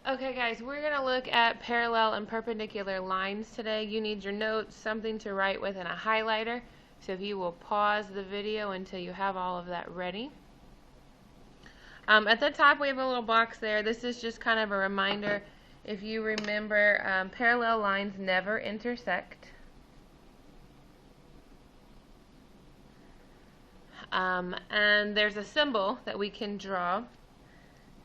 Okay guys, we're going to look at parallel and perpendicular lines today. You need your notes, something to write with, and a highlighter. So if you will pause the video until you have all of that ready. At the top we have a little box there. This is just kind of a reminder. If you remember, parallel lines never intersect. And there's a symbol that we can draw.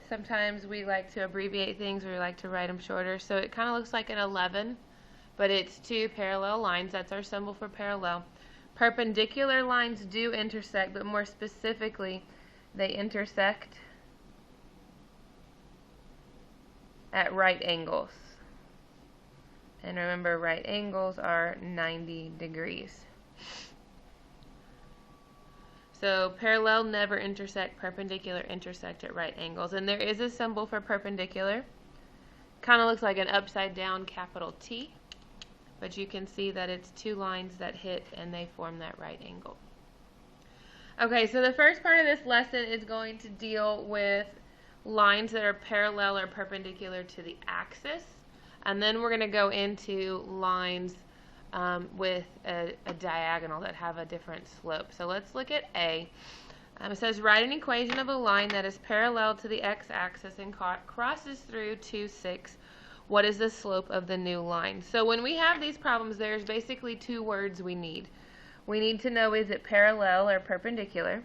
Sometimes we like to abbreviate things, or we like to write them shorter. So it kind of looks like an 11, but it's two parallel lines. That's our symbol for parallel. Perpendicular lines do intersect, but more specifically, they intersect at right angles. And remember, right angles are 90 degrees. So parallel never intersect, perpendicular intersect at right angles. And there is a symbol for perpendicular. Kind of looks like an upside down capital T, but you can see that it's two lines that hit and they form that right angle. Okay, so the first part of this lesson is going to deal with lines that are parallel or perpendicular to the axis. And then we're going to go into lines with a diagonal that have a different slope. So let's look at A. It says write an equation of a line that is parallel to the x-axis and crosses through 2, 6. What is the slope of the new line? So when we have these problems, there's basically two words we need. We need to know, is it parallel or perpendicular?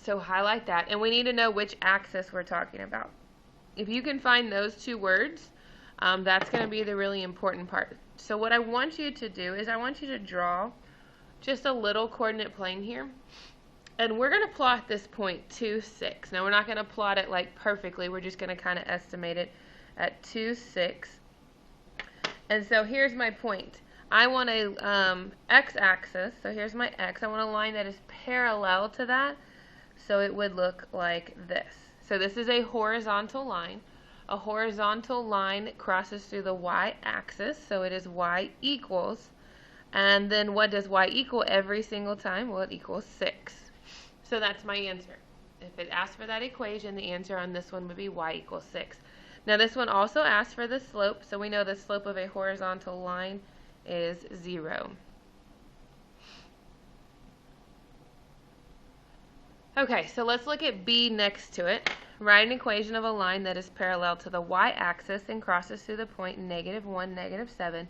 So highlight that. And we need to know which axis we're talking about. If you can find those two words, that's going to be the really important part. So what I want you to do is I want you to draw just a little coordinate plane here. And we're going to plot this point 2, 6. Now we're not going to plot it like perfectly. We're just going to kind of estimate it at 2, 6. And so here's my point. I want a x-axis. So here's my x. I want a line that is parallel to that. So it would look like this. So this is a horizontal line. A horizontal line crosses through the y-axis, so it is y equals. And then what does y equal every single time? Well, it equals 6. So that's my answer. If it asks for that equation, the answer on this one would be y equals 6. Now this one also asks for the slope, so we know the slope of a horizontal line is 0. Okay, so let's look at B next to it. Write an equation of a line that is parallel to the y-axis and crosses through the point -1, -7.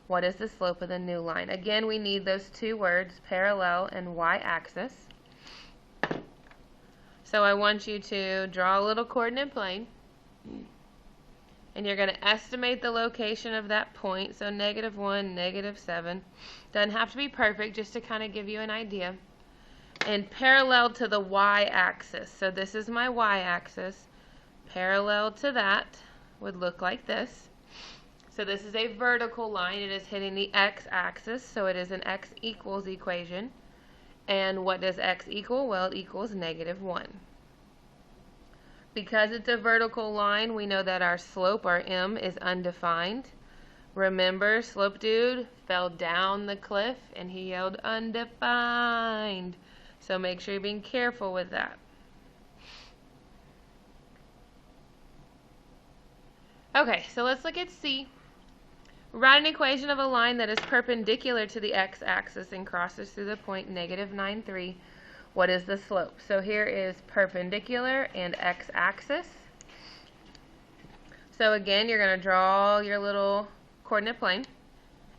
What is the slope of the new line? Again, we need those two words, parallel and y-axis. So I want you to draw a little coordinate plane. And you're going to estimate the location of that point. So -1, -7. Doesn't have to be perfect, just to kind of give you an idea. And parallel to the y-axis. So this is my y-axis. Parallel to that would look like this. So this is a vertical line. It is hitting the x-axis, so it is an x equals equation. And what does x equal? Well, it equals -1. Because it's a vertical line, we know that our slope, our m, is undefined. Remember, Slope Dude fell down the cliff and he yelled undefined. So make sure you're being careful with that. Okay, so let's look at C. Write an equation of a line that is perpendicular to the x-axis and crosses through the point -9, 3. What is the slope? So here is perpendicular and x-axis. So again, you're going to draw your little coordinate plane.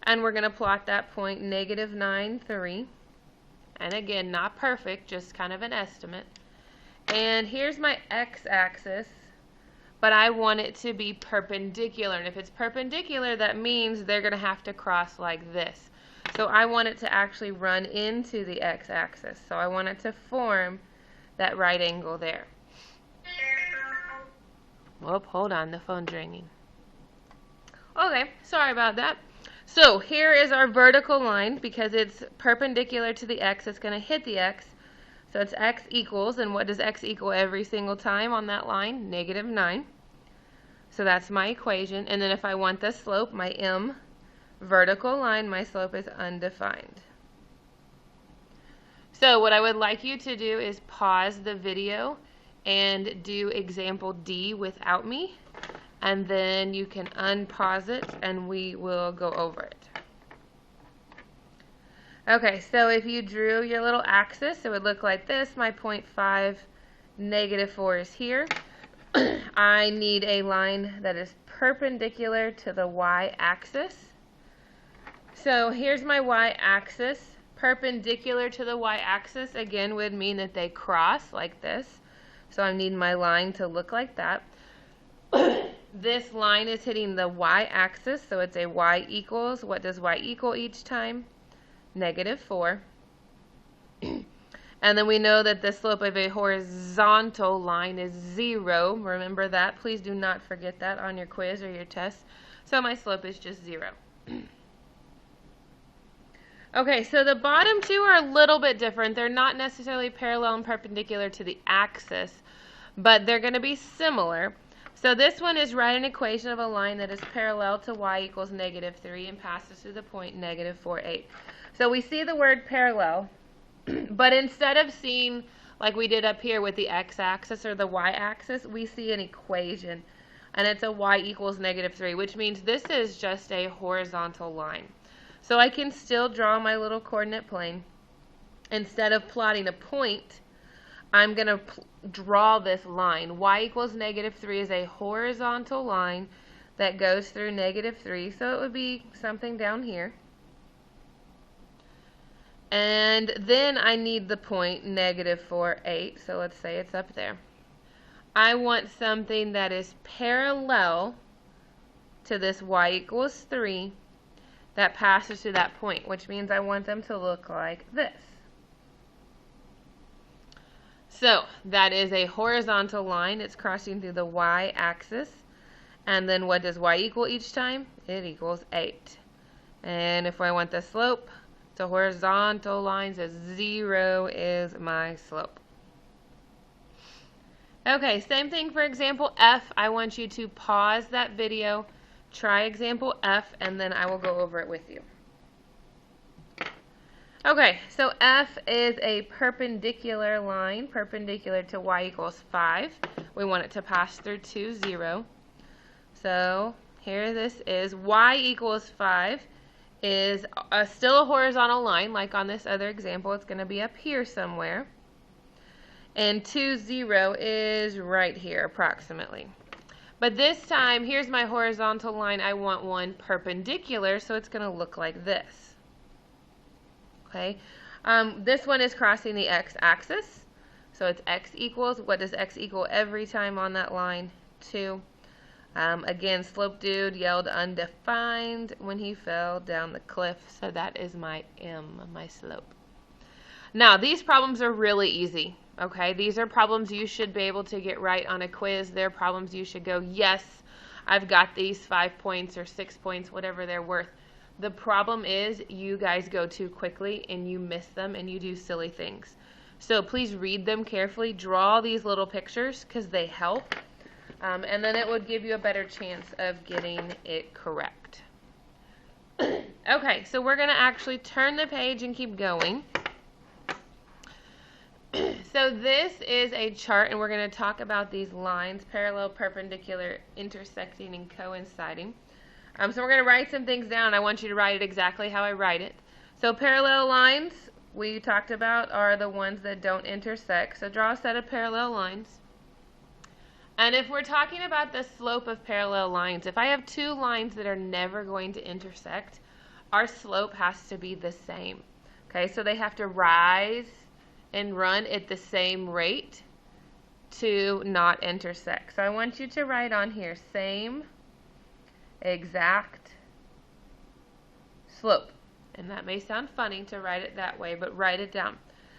And we're going to plot that point -9, 3. And again, not perfect, just kind of an estimate. And here's my x-axis, but I want it to be perpendicular. And if it's perpendicular, that means they're going to have to cross like this. So I want it to actually run into the x-axis. So I want it to form that right angle there. Whoop, hold on, the phone's ringing. Okay, sorry about that. So here is our vertical line. Because it's perpendicular to the x, it's going to hit the x. So it's x equals, and what does x equal every single time on that line? -9. So that's my equation. And then if I want the slope, my m, vertical line, my slope is undefined. So what I would like you to do is pause the video and do example D without me. and then you can unpause it and we will go over it. Okay, so if you drew your little axis, it would look like this. My 0.5, -4 is here. I need a line that is perpendicular to the y-axis. So here's my y-axis. Perpendicular to the y-axis, again, would mean that they cross like this. So I need my line to look like that. This line is hitting the y-axis, so it's a y equals. What does y equal each time? -4. And then we know that the slope of a horizontal line is 0. Remember that. Please do not forget that on your quiz or your test. So my slope is just 0. Okay, so the bottom two are a little bit different. They're not necessarily parallel and perpendicular to the axis, but they're going to be similar. So this one is write an equation of a line that is parallel to y equals -3 and passes through the point -4, 8. So we see the word parallel, but instead of seeing like we did up here with the x-axis or the y-axis, we see an equation, and it's a y equals -3, which means this is just a horizontal line. So I can still draw my little coordinate plane. Instead of plotting a point, I'm going to draw this line. Y equals -3 is a horizontal line that goes through -3, so it would be something down here. And then I need the point -4, 8, so let's say it's up there. I want something that is parallel to this y equals 3 that passes through that point, which means I want them to look like this. So that is a horizontal line. It's crossing through the y-axis. And then what does y equal each time? It equals 8. And if I want the slope, the horizontal line says 0 is my slope. Okay, same thing for example F. I want you to pause that video, try example F, and then I will go over it with you. Okay, so F is a perpendicular line, perpendicular to y equals 5. We want it to pass through 2, 0. So here this is. Y equals 5 is still a horizontal line, like on this other example. It's going to be up here somewhere. And 2, 0 is right here, approximately. But this time, here's my horizontal line. I want one perpendicular, so it's going to look like this. Okay, this one is crossing the x-axis, so it's x equals. What does x equal every time on that line? 2. Again, slope dude yelled undefined when he fell down the cliff, so that is my M, my slope. Now, these problems are really easy. Okay, these are problems you should be able to get right on a quiz. They're problems you should go, yes, I've got these 5 points or 6 points, whatever they're worth. The problem is you guys go too quickly and you miss them and you do silly things. So please read them carefully. Draw these little pictures because they help. And then it would give you a better chance of getting it correct. Okay, so we're going to actually turn the page and keep going. So this is a chart, and we're going to talk about these lines, parallel, perpendicular, intersecting, and coinciding. So we're going to write some things down. I want you to write it exactly how I write it. So parallel lines, we talked about, are the ones that don't intersect. So draw a set of parallel lines. And if we're talking about the slope of parallel lines, if I have two lines that are never going to intersect, our slope has to be the same. Okay, so they have to rise and run at the same rate to not intersect. So I want you to write on here, same exact slope. And that may sound funny to write it that way, but write it down.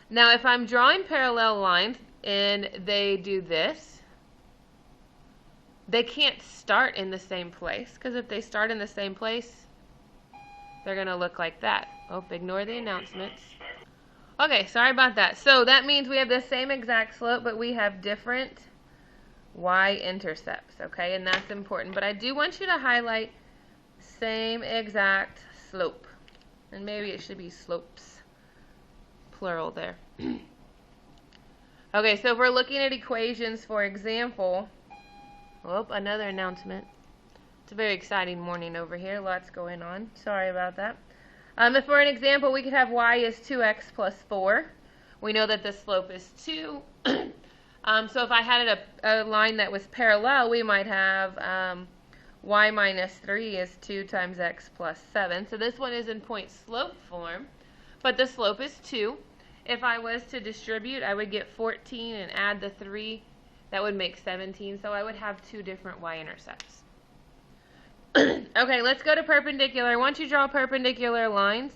Now, if I'm drawing parallel lines and they do this, they can't start in the same place, because if they start in the same place, they're going to look like that. Oh, ignore the announcements. Okay, sorry about that. So that means we have the same exact slope, but we have different y-intercepts, okay? And that's important. But I do want you to highlight same exact slope. And maybe it should be slopes, plural there. Okay, so if we're looking at equations, for example, Oh, another announcement. It's a very exciting morning over here. Lots going on. Sorry about that. If for an example, we could have y is 2x plus 4. We know that the slope is 2. So if I had a line that was parallel, we might have y minus 3 is 2 times x plus 7. So this one is in point slope form, but the slope is 2. If I was to distribute, I would get 14 and add the 3. That would make 17. So I would have two different y-intercepts. Okay, let's go to perpendicular. I want you to draw perpendicular lines,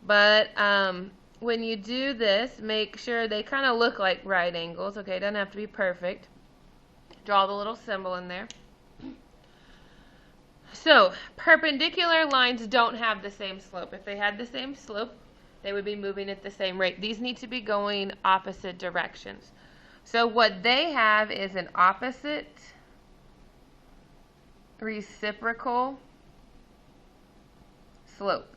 but when you do this, make sure they kind of look like right angles. Okay, it doesn't have to be perfect. Draw the little symbol in there. So, perpendicular lines don't have the same slope. If they had the same slope, they would be moving at the same rate. These need to be going opposite directions. So what they have is an opposite reciprocal slope,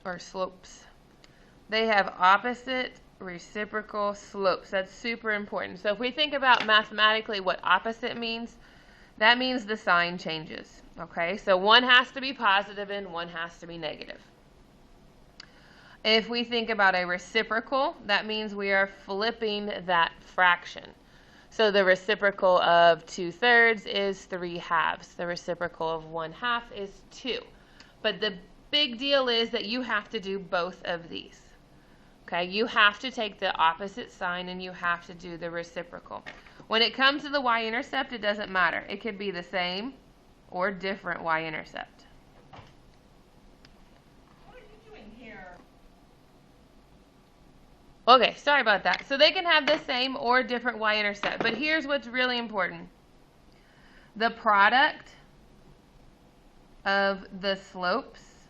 or slopes. They have opposite reciprocal slopes. That's super important. So if we think about mathematically what opposite means, that means the sign changes. Okay, so one has to be positive and one has to be negative. If we think about a reciprocal, that means we are flipping that fraction. So the reciprocal of 2/3 is 3/2. The reciprocal of 1/2 is 2. But the big deal is that you have to do both of these. Okay, you have to take the opposite sign and you have to do the reciprocal. When it comes to the y-intercept, it doesn't matter. It could be the same or different y-intercept. What are you doing here? Okay, sorry about that. So they can have the same or different y-intercept. But here's what's really important. The product of the slopes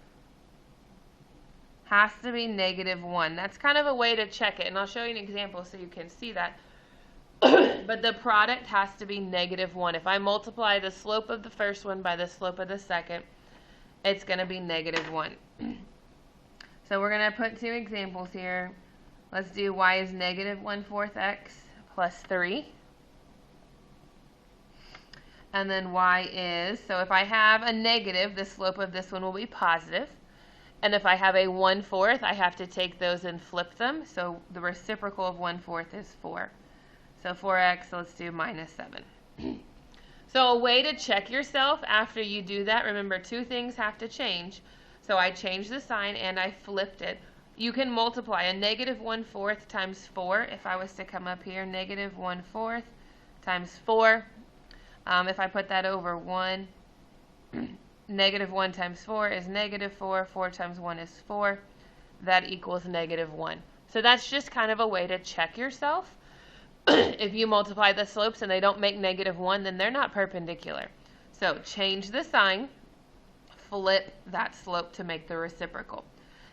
has to be -1. That's kind of a way to check it, and I'll show you an example so you can see that. But the product has to be -1. If I multiply the slope of the first one by the slope of the second, it's going to be -1. So we're going to put two examples here. Let's do y is -1/4 x plus 3. And then y is, so if I have a negative, the slope of this one will be positive. And if I have a 1/4, I have to take those and flip them. So the reciprocal of 1/4 is 4. So 4x, let's do -7. So a way to check yourself after you do that, remember two things have to change. So I changed the sign and I flipped it. You can multiply a -1/4 times 4. If I was to come up here, -1/4 times 4. If I put that over 1, -1 times 4 is -4. 4 times 1 is 4. That equals -1. So that's just kind of a way to check yourself. If you multiply the slopes and they don't make -1, then they're not perpendicular. So change the sign, flip that slope to make the reciprocal.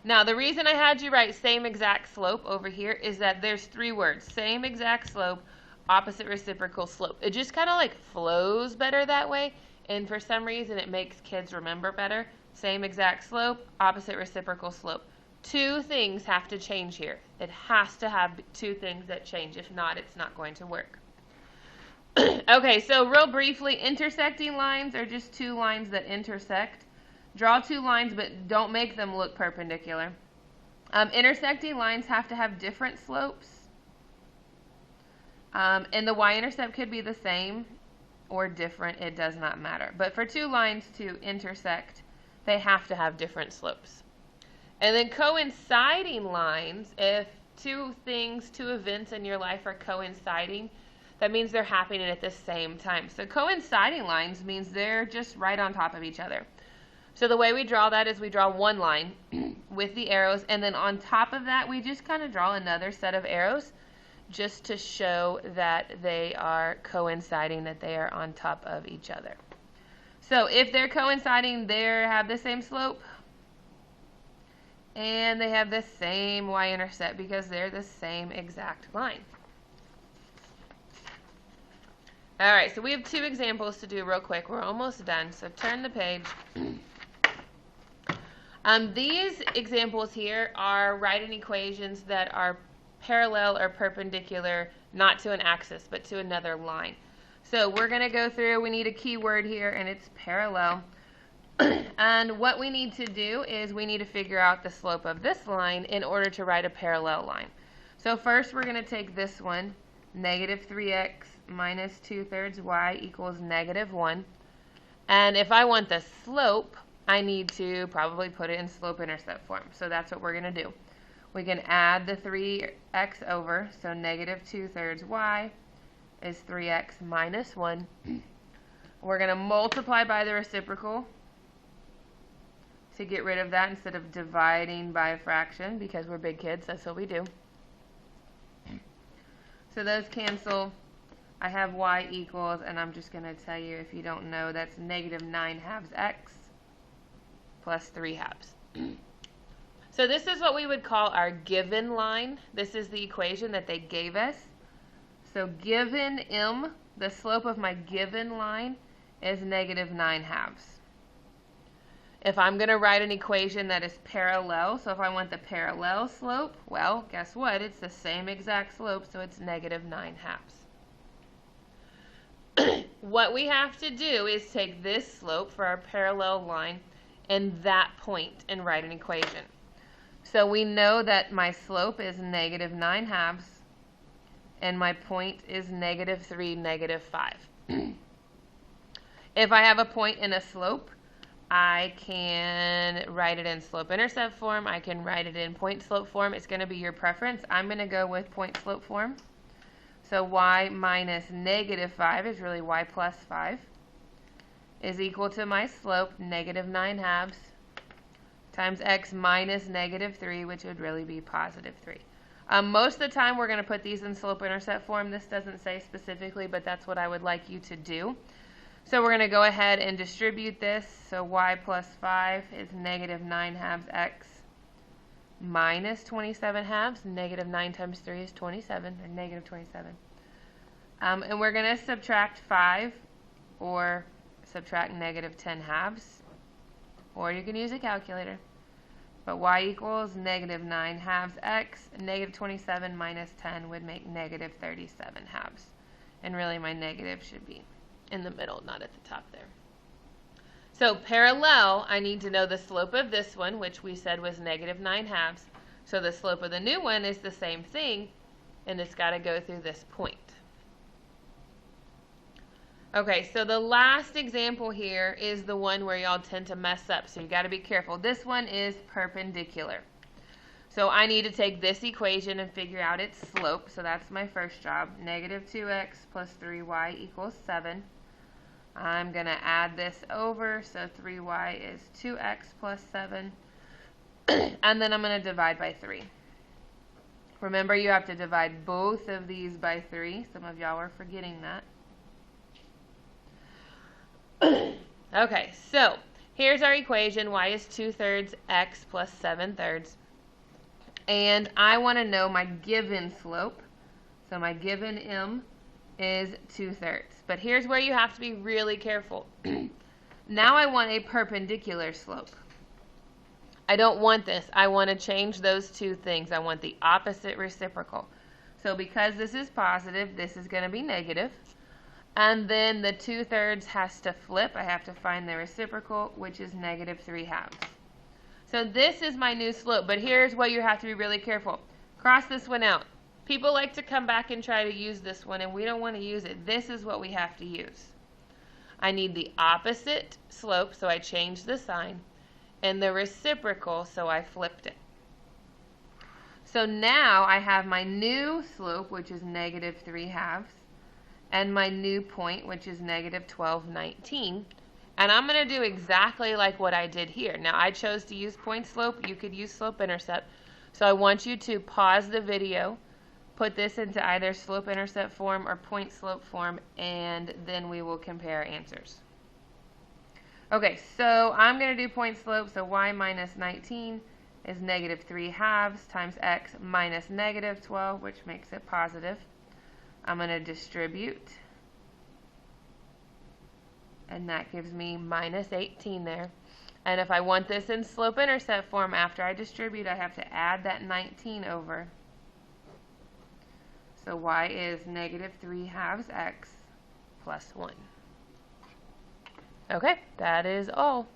Now the reason I had you write same exact slope over here is that there's three words: same exact slope, opposite reciprocal slope. It just kind of like flows better that way, and for some reason it makes kids remember better. Same exact slope, opposite reciprocal slope. Two things have to change here. It has to have two things that change. If not, it's not going to work. Okay, so real briefly, intersecting lines are just two lines that intersect. Draw two lines, but don't make them look perpendicular. Intersecting lines have to have different slopes. And the y-intercept could be the same or different. It does not matter. But for two lines to intersect, they have to have different slopes. And then coinciding lines, if two events in your life are coinciding, that means they're happening at the same time. So coinciding lines means they're just right on top of each other. So the way we draw that is we draw one line with the arrows, and then on top of that we just kind of draw another set of arrows just to show that they are coinciding, that they are on top of each other. So if they're coinciding, they have the same slope and they have the same y-intercept because they're the same exact line. Alright, so we have two examples to do real quick. We're almost done, so turn the page. These examples here are writing equations that are parallel or perpendicular, not to an axis, but to another line. So we're going to go through, we need a keyword here, and it's parallel. And what we need to do is we need to figure out the slope of this line in order to write a parallel line. So first we're going to take this one, negative 3x minus 2/3 y equals negative 1. And if I want the slope, I need to probably put it in slope-intercept form. So that's what we're going to do. We can add the 3x over, so negative 2/3 y is 3x minus 1. We're going to multiply by the reciprocal to get rid of that instead of dividing by a fraction, because we're big kids, that's what we do. So those cancel. I have y equals, and I'm just going to tell you, if you don't know, that's negative 9/2 x plus 3/2. So this is what we would call our given line. This is the equation that they gave us. So given m, the slope of my given line is negative 9/2. If I'm going to write an equation that is parallel, so if I want the parallel slope, well, guess what? It's the same exact slope, so it's negative 9/2. What we have to do is take this slope for our parallel line and that point and write an equation. So we know that my slope is negative 9/2 and my point is negative 3, negative 5. If I have a point in a slope, I can write it in slope-intercept form. I can write it in point-slope form. It's going to be your preference. I'm going to go with point-slope form. So y minus negative 5 is really y plus 5 is equal to my slope, negative 9/2, times x minus negative 3, which would really be positive 3. Most of the time we're going to put these in slope-intercept form. This doesn't say specifically, but that's what I would like you to do. So we're going to go ahead and distribute this. So y plus 5 is negative 9/2 x minus 27/2. Negative 9 times 3 is 27, or negative 27. And we're going to subtract 5, or subtract negative 10/2, or you can use a calculator. But y equals negative 9/2 x, negative 27 minus 10 would make negative 37/2. And really my negative should be in the middle, not at the top there. So parallel, I need to know the slope of this one, which we said was negative 9/2. So the slope of the new one is the same thing, and it's got to go through this point. Okay, so the last example here is the one where y'all tend to mess up, so you got to be careful. This one is perpendicular. So I need to take this equation and figure out its slope, so that's my first job. Negative 2x plus 3y equals 7. I'm going to add this over, so 3y is 2x plus 7, and then I'm going to divide by 3. Remember, you have to divide both of these by 3. Some of y'all are forgetting that. Okay, so here's our equation. Y is 2/3 x plus 7/3. And I want to know my given slope. So my given m is 2/3. But here's where you have to be really careful. Now I want a perpendicular slope. I don't want this. I want to change those two things. I want the opposite reciprocal. So because this is positive, this is going to be negative. And then the 2/3 has to flip. I have to find the reciprocal, which is negative 3/2. So this is my new slope, but here's what you have to be really careful. Cross this one out. People like to come back and try to use this one, and we don't want to use it. This is what we have to use. I need the opposite slope, so I changed the sign, and the reciprocal, so I flipped it. So now I have my new slope, which is negative 3/2, and my new point, which is negative 12/19. And I'm going to do exactly like what I did here. Now, I chose to use point slope. You could use slope-intercept. So I want you to pause the video, put this into either slope-intercept form or point slope form, and then we will compare answers. Okay, so I'm going to do point slope. So y minus 19 is negative 3/2 times x minus negative 12, which makes it positive. I'm going to distribute, and that gives me minus 18 there. And if I want this in slope-intercept form, after I distribute, I have to add that 19 over. So y is negative 3/2 x plus 1. Okay, that is all.